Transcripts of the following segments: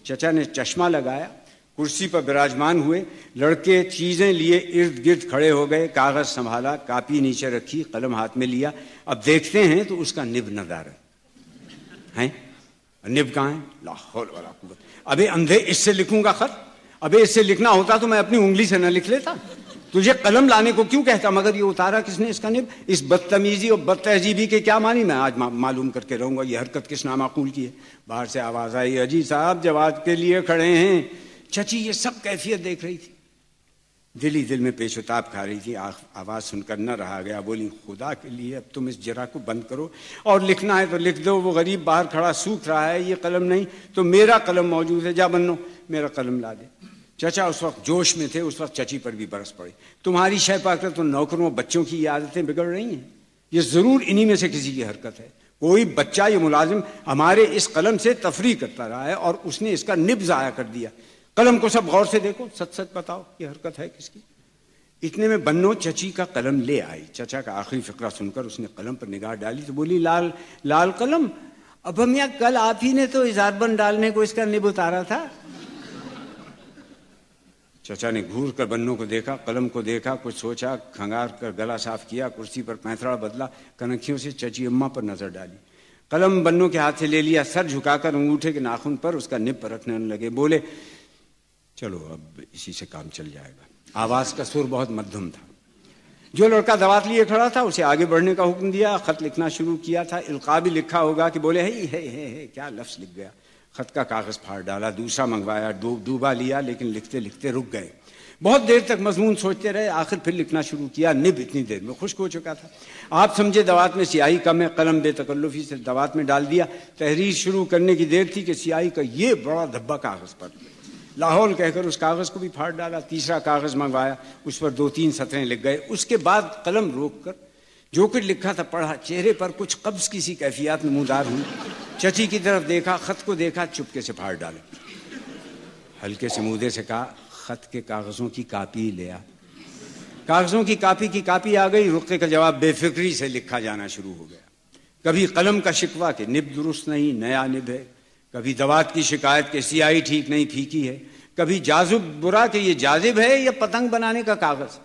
چچا نے چشمہ لگایا، کرسی پر براجمان ہوئے، لڑکے چیزیں لیے ارد گرد کھڑے ہو گئے، کاغذ سنبھالا، کاپی نیچے رکھی، قلم ہاتھ میں لیا. اب دیکھتے ہیں تو اس کا نب نظر ہے. نب کہاں ہے؟ لا حول ولا قوت. ابے اندھے اس سے لکھوں گا خط؟ ابے اس سے لکھنا ہوتا تو میں اپنی انگلی سے نہ لکھ لیتا. تجھے قلم لانے کو کیوں کہتا؟ مگر یہ اتارا کس نے اس کا نب؟ اس بدتمیزی اور بد تہذیبی کے کیا معنی میں آج معلوم کر کے رہوں گا. یہ حرکت کس نامعقول کی ہے؟ باہر سے آواز آئی، اجی صاحب جواب کے لیے کھڑے ہیں. چچی یہ سب کیفیت دیکھ رہی تھی، دل ہی دل میں پیش و تاب کھا رہی تھی. آواز سن کر نہ رہا گیا، بولی خدا کے لیے اب تم اس جرا کو بند کرو، اور لکھنا ہے تو لکھ دو. وہ غریب باہر کھڑا سوکھ رہا ہے، یہ قلم نہیں تو میرا قلم موجود ہے، جا بنو میرا قلم لا دے. چچا اس وقت جوش میں تھے، اس وقت چچی پر بھی برس پڑی. تمہاری شے پا کر تو نوکروں بچوں کی یہ عادتیں بگڑ رہی ہیں. یہ ضرور انہی میں سے کسی کی حرکت ہے. کوئی بچہ یہ ملازم ہمارے اس قلم سے تفریح کرتا رہا ہے اور اس نے اس کا نب ضائع کر دیا. قلم کو سب غور سے دیکھو، سچ سچ بتاؤ یہ حرکت ہے کس کی؟ اتنے میں بنو چچی کا قلم لے آئی. چچا کا آخری فقرہ سن کر اس نے قلم پر نگاہ ڈالی تو بولی، لال لال قلم؟ اب ہم یہاں کل آپ ہی نے تو اظہار بند ڈالنے کو اس کا نب اتارا تھا. چچا نے گھور کر بنو کو دیکھا، قلم کو دیکھا، کچھ سوچا، کھنگار کر گلا صاف کیا، کرسی پر پینتڑا بدلا، کنکھیوں سے چچی اماں پر نظر ڈالی. قلم بنو کے ہاتھ سے لے لیا، سر جھکا کر انگوٹھے کے ناخن پر اس کا نب پرکھنے لگے. بولے، چلو اب اسی سے کام چل جائے گا. آواز کا سر بہت مدھم تھا. جو لڑکا دوات لیے کھڑا تھا اسے آگے بڑھنے کا حکم دیا. خط لکھنا شروع کیا تھا. القاء بھی لکھا ہوگا کہ بولے ہے کیا لفظ لکھ گیا. خط کا کاغذ پھاڑ ڈالا، دوسرا منگوایا، ڈوبا لیا، لیکن لکھتے لکھتے رک گئے. بہت دیر تک مضمون سوچتے رہے، آخر پھر لکھنا شروع کیا. نب اتنی دیر میں خشک ہو چکا تھا. آپ سمجھے دوات میں سیاہی کم ہے، قلم بے تکلفی سے دوات میں ڈال دیا. تحریر شروع کرنے کی دیر تھی کہ سیاہی کا یہ بڑا دھبا کاغذ پر لاہور کہہ کر اس کاغذ کو بھی پھاڑ ڈالا. تیسرا کاغذ منگوایا، اس پر 2-3 سطریں لکھ گئے. اس کے بعد قلم روک کر جو کچھ لکھا تھا پڑھا. چہرے پر کچھ قبض کی سی کیفیات نمودار ہوئی. چچی کی طرف دیکھا، خط کو دیکھا، چپکے سے پھاڑ ڈالا. ہلکے سے مودے سے کہا، خط کے کاغذوں کی کاپی لے آ. کاغذوں کی کاپی آ گئی. رقے کا جواب بے فکری سے لکھا جانا شروع ہو گیا. کبھی قلم کا شکوہ کہ نب درست نہیں، نیا نب ہے. کبھی دوات کی شکایت کہ سیاہی ٹھیک نہیں، پھیکی ہے. کبھی جاذب برا کہ یہ جاذب ہے یا پتنگ بنانے کا کاغذ.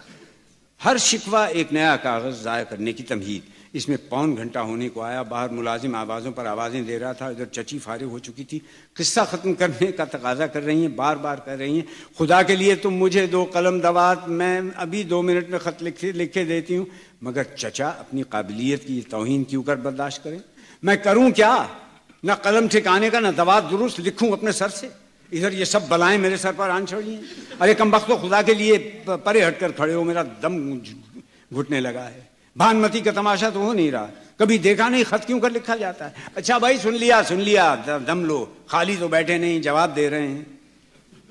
ہر شکوہ ایک نیا کاغذ ضائع کرنے کی تمہید. اس میں 1.25 گھنٹہ ہونے کو آیا. باہر ملازم آوازوں پر آوازیں دے رہا تھا. ادھر چچی فارغ ہو چکی تھی، قصہ ختم کرنے کا تقاضا کر رہی ہیں، بار بار کر رہی ہیں، خدا کے لیے تم مجھے 2 قلم دوات، میں ابھی 2 منٹ میں خط لکھے دیتی ہوں. مگر چچا اپنی قابلیت کی توہین کیوں کر برداشت کریں؟ میں کروں کیا؟ نہ قلم ٹھکانے کا، نہ دوات درست لکھوں اپنے سر سے. ادھر یہ سب بلائیں میرے سر پر آن چھوڑی ہیں. ارے کمبختو، خدا کے لیے پرے ہٹ کر کھڑے ہو، میرا دم گھٹنے لگا ہے. بھانمتی کا تماشا تو ہو نہیں رہا. کبھی دیکھا نہیں خط کیوں کر لکھا جاتا ہے. اچھا بھائی سن لیا، دم لو، خالی تو بیٹھے نہیں، جواب دے رہے ہیں.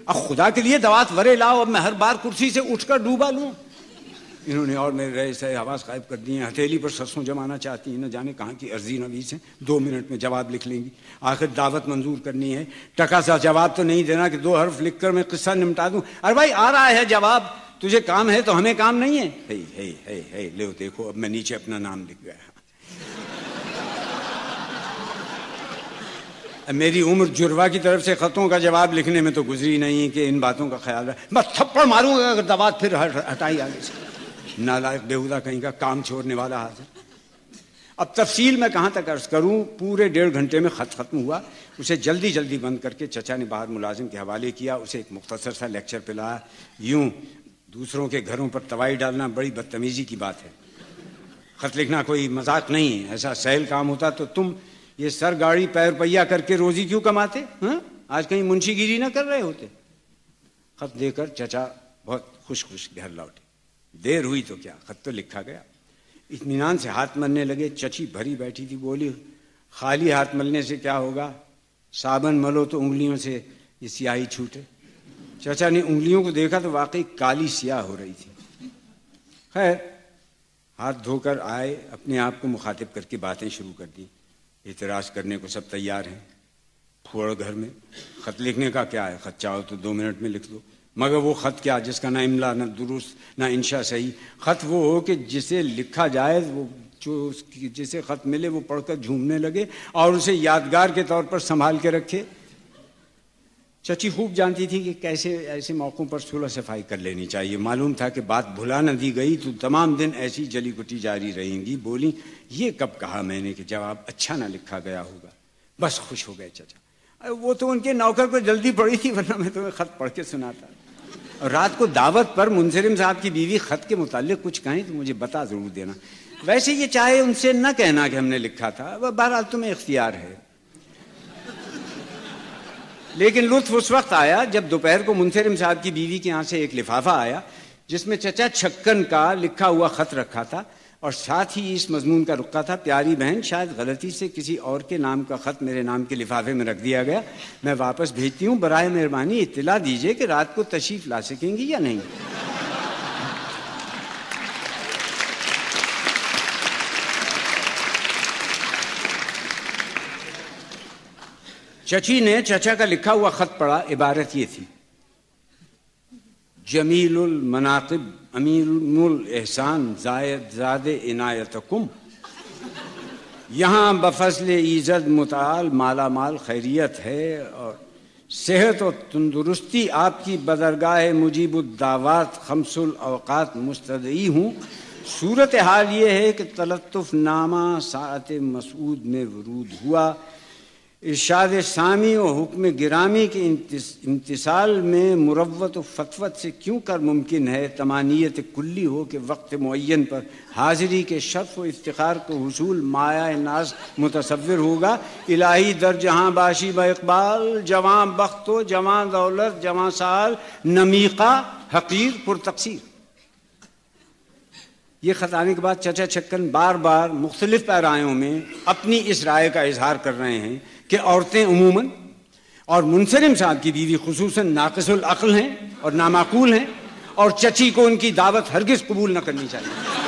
اب خدا کے لیے دوات ورے لاؤ. اب میں ہر بار کرسی سے اٹھ کر ڈوبا لوں؟ انہوں نے اور میرے رئیس سے آواز غائب کر دی ہیں. ہتھیلی پر سرسوں جمانا چاہتی ہیں، نہ جانے کہاں کی عرضی نویس ہیں. 2 منٹ میں جواب لکھ لیں گی. آخر دعوت منظور کرنی ہے. ٹکا سا جواب تو نہیں دینا کہ 2 حرف لکھ کر میں قصہ نمٹا دوں. ارے بھائی آ رہا ہے جواب، تجھے کام ہے تو ہمیں کام نہیں ہے. ہے لو دیکھو، اب میں نیچے اپنا نام لکھ گیا. میری عمر جروا کی طرف سے خطوں کا جواب لکھنے میں تو گزری نہیں کہ ان باتوں کا خیال رہے. میں تھپڑ ماروں گا اگر دوات پھر ہٹائی آگے سے. نالائق بےہودہ کہیں کا کام چھوڑنے والا حاضر. اب تفصیل میں کہاں تک عرض کروں. پورے 1.5 گھنٹے میں خط ختم ہوا. اسے جلدی بند کر کے چچا نے باہر ملازم کے حوالے کیا. اسے ایک مختصر سا لیکچر پلایا. یوں دوسروں کے گھروں پر توائی ڈالنا بڑی بدتمیزی کی بات ہے. خط لکھنا کوئی مذاق نہیں ہے. ایسا سہل کام ہوتا تو تم یہ سر گاڑی پیر پہیا کر کے روزی کیوں کماتے؟ آج کہیں منشی گیری نہ کر رہے ہوتے. خط دے کر چچا بہت خوش گھر لوٹے. دیر ہوئی تو کیا، خط تو لکھا گیا. اطمینان سے ہاتھ ملنے لگے. چچی بھری بیٹھی تھی. بولی، خالی ہاتھ ملنے سے کیا ہوگا، صابن ملو تو انگلیوں سے یہ سیاہی چھوٹے. چچا نے انگلیوں کو دیکھا تو واقعی کالی سیاہ ہو رہی تھی. خیر ہاتھ دھو کر آئے، اپنے آپ کو مخاطب کر کے باتیں شروع کر دی. اعتراض کرنے کو سب تیار ہیں. پھوڑ گھر میں خط لکھنے کا کیا ہے، خط چاہو تو 2 منٹ میں لکھ دو. مگر وہ خط کیا جس کا نہ املا نہ درست نہ انشا صحیح. خط وہ ہو کہ جسے لکھا جائے، وہ جو جسے خط ملے وہ پڑھ کر جھومنے لگے اور اسے یادگار کے طور پر سنبھال کے رکھے. چچی خوب جانتی تھی کہ کیسے ایسے موقعوں پر صلح صفائی کر لینی چاہیے. معلوم تھا کہ بات بھلا نہ دی گئی تو تمام دن ایسی جلی کٹی جاری رہیں گی. بولی یہ کب کہا میں نے کہ جواب اچھا نہ لکھا گیا ہوگا. بس خوش ہو گئے چچا. وہ تو ان کے نوکر کو جلدی پڑی تھی ورنہ میں تمہیں خط پڑھ کے سناتا. اور رات کو دعوت پر منصرم صاحب کی بیوی خط کے متعلق کچھ کہیں تو مجھے بتا ضرور دینا. ویسے یہ چاہے ان سے نہ کہنا کہ ہم نے لکھا تھا, بہرحال تمہیں اختیار ہے. لیکن لطف اس وقت آیا جب دوپہر کو منصرم صاحب کی بیوی کے یہاں سے ایک لفافہ آیا جس میں چچا چھکن کا لکھا ہوا خط رکھا تھا اور ساتھ ہی اس مضمون کا رکا تھا, پیاری بہن شاید غلطی سے کسی اور کے نام کا خط میرے نام کے لفافے میں رکھ دیا گیا, میں واپس بھیجتی ہوں, برائے مہربانی اطلاع دیجیے کہ رات کو تشریف لا سکیں گی یا نہیں. چچی نے چچا کا لکھا ہوا خط پڑھا. عبارت یہ تھی: جمیل المناقب امیر الاحسان زائد زاد عنایتکم, یہاں بفضل ایزد متعال مالا مال خیریت ہے اور صحت و تندرستی آپ کی بدرگاہ مجیب الدعوات خمس الاوقات مستدعی ہوں. صورتحال یہ ہے کہ تلطف نامہ ساعت مسعود میں ورود ہوا. ارشاد سامی و حکم گرامی کے امتثال میں مروت و فتوت سے کیوں کر ممکن ہے تمانیت کلی ہو کہ وقت معین پر حاضری کے شرف و افتخار کو حصول مایہ ناز متصور ہوگا. الہی در جہاں باشی با اقبال, جواں بخت و جواں دولت جواں سال, نمیقہ حقیر پر تقصیر. یہ خط آنے کے بعد چچا چھکن بار بار مختلف پیرایوں میں اپنی اس رائے کا اظہار کر رہے ہیں کہ عورتیں عموماً اور منصرم صاحب کی بیوی خصوصاً ناقص العقل ہیں اور نامعقول ہیں اور چچی کو ان کی دعوت ہرگز قبول نہ کرنی چاہیے.